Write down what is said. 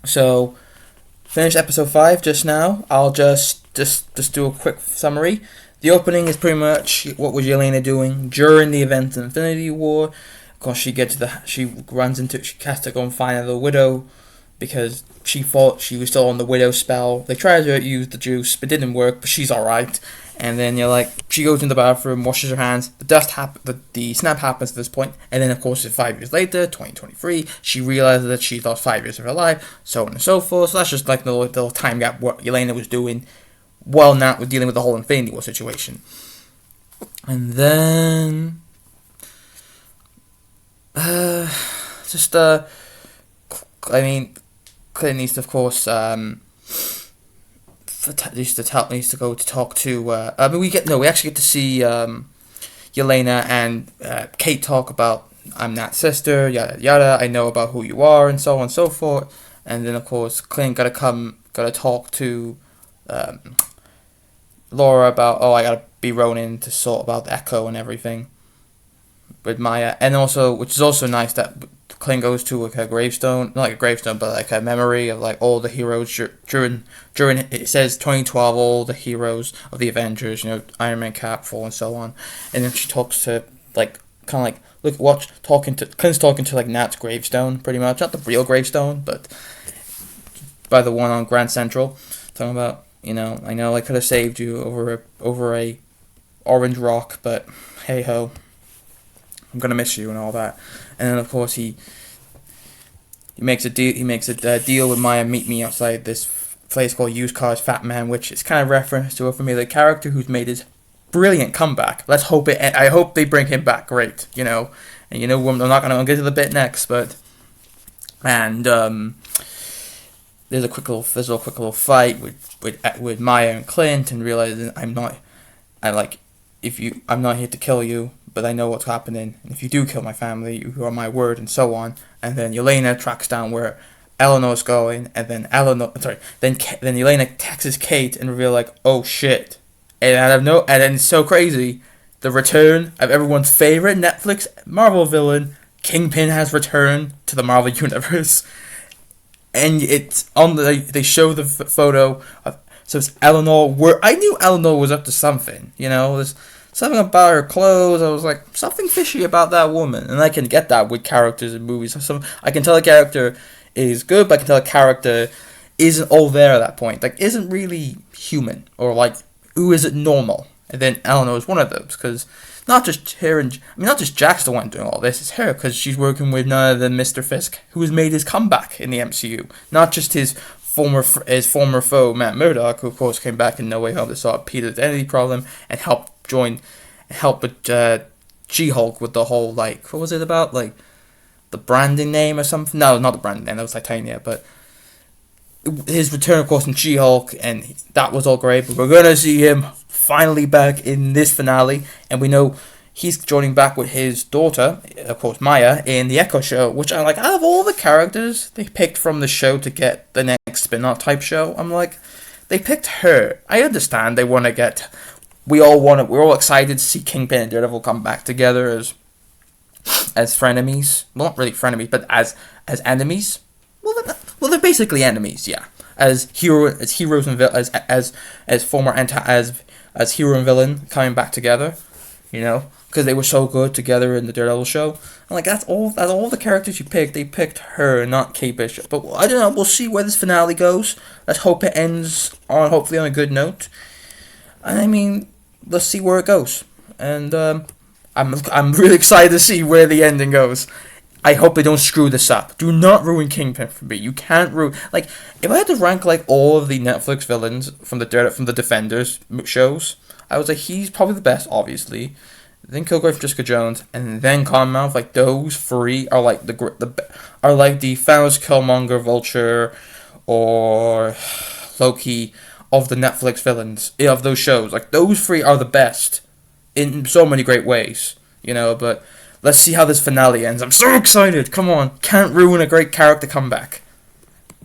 So, finished episode 5 just now. I'll just do a quick summary. The opening is pretty much what was Yelena doing during the events of Infinity War. Of course, she has to go and find the widow because she thought she was still on the widow spell. They tried to use the juice, but it didn't work. But she's all right. And then she goes in the bathroom, washes her hands. The snap happens at this point, and then of course, 5 years later, 2023, she realizes that she lost 5 years of her life, so on and so forth. So that's just like the little time gap what Yelena was doing while not dealing with the whole Infinity War situation. And then, Clint needs to, of course, needs to go to talk to. We actually get to see Yelena and Kate talk about I'm Nat's sister, yada yada. I know about who you are, and so on and so forth. And then of course Clint gotta talk to Laura about I gotta be Ronin to sort about the Echo and everything with Maya, and also which is also nice that Clint goes to like a gravestone, not like a gravestone, but like a memory of like all the heroes during it says 2012, all the heroes of the Avengers, Iron Man, Cap, Thor, and so on, and then she talks to Clint's talking to like Nat's gravestone, pretty much, not the real gravestone, but by the one on Grand Central, talking about I know I could have saved you over a orange rock, but hey ho, I'm gonna miss you and all that. And then of course he makes a deal. He makes a deal with Maya. Meet me outside this place called Used Cars Fat Man, which is kind of reference to a familiar character who's made his brilliant comeback. Let's hope it. I hope they bring him back. Great, And I'm not gonna get to the bit next, but there's a quick little fight with Maya and Clint, and realizing I'm not here to kill you, but I know what's happening, and if you do kill my family, you are my word, and so on. And then Yelena tracks down where Eleanor's going, and then then Yelena texts Kate and reveal oh shit, and then it's so crazy, the return of everyone's favorite Netflix Marvel villain, Kingpin, has returned to the Marvel universe, and it's they show the photo of, so it's Eleanor. Where I knew Eleanor was up to something, there's something about her clothes. I was like, something fishy about that woman. And I can get that with characters in movies. I can tell a character is good, but I can tell a character isn't all there at that point. Isn't really human. Or who is it normal? And then Eleanor is one of those. Because not just Jack's the one doing all this. It's her. Because she's working with none other than Mr. Fisk, who has made his comeback in the MCU. Not just his former foe, Matt Murdock, who of course came back in No Way Home to solve Peter's identity problem and help with She-Hulk with the whole what was it about, the branding name or something? No, not the branding name, that was Titania, but his return of course in She-Hulk, and that was all great, but we're gonna see him finally back in this finale, and we know he's joining back with his daughter, of course Maya, in the Echo show, which I out of all the characters they picked from the show to get the next spin-off type show, they picked her. I understand they want to get, we're all excited to see Kingpin and Daredevil come back together as frenemies. Well, not really frenemies, but as enemies. Well, they're basically enemies, yeah. As heroes and as former as hero and villain coming back together, because they were so good together in the Daredevil show. And that's all the characters you picked. They picked her, not Kate Bishop. But I don't know. We'll see where this finale goes. Let's hope it ends hopefully on a good note. And let's see where it goes. And I'm really excited to see where the ending goes. I hope they don't screw this up. Do not ruin Kingpin for me. You can't ruin. If I had to rank all of the Netflix villains from the Defenders shows, I would say he's probably the best, obviously. Then Kilgrave from Jessica Jones, and then Cottonmouth. Those three are the Thanos, Killmonger, Vulture, or Loki of the Netflix villains of those shows. Those three are the best in so many great ways, But let's see how this finale ends. I'm so excited. Come on, can't ruin a great character comeback.